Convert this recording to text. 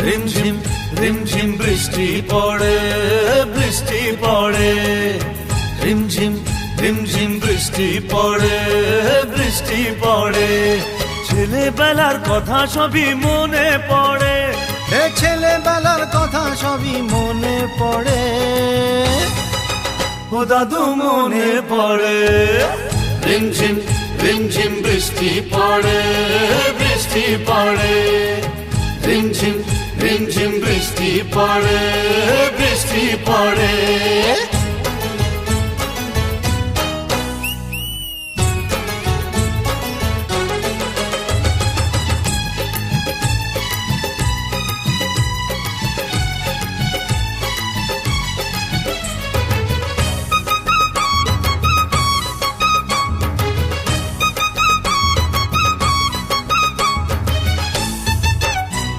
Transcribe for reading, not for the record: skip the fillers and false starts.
রিমঝিম রিমঝিম বৃষ্টি পড়ে, বৃষ্টি পড়ে, রিমঝিম রিমঝিম বৃষ্টি পড়ে, বৃষ্টি পড়ে। ছেলেবেলার কথা সবই মনে পড়ে, ছেলেবেলার কথা সবই মনে পড়ে, ও দাদু মনে পড়ে। রিমঝিম রিমঝিম বৃষ্টি পড়ে, বৃষ্টি পড়ে, রিমঝিম রিমঝিম বৃষ্টি পড়ে, বৃষ্টি পড়ে।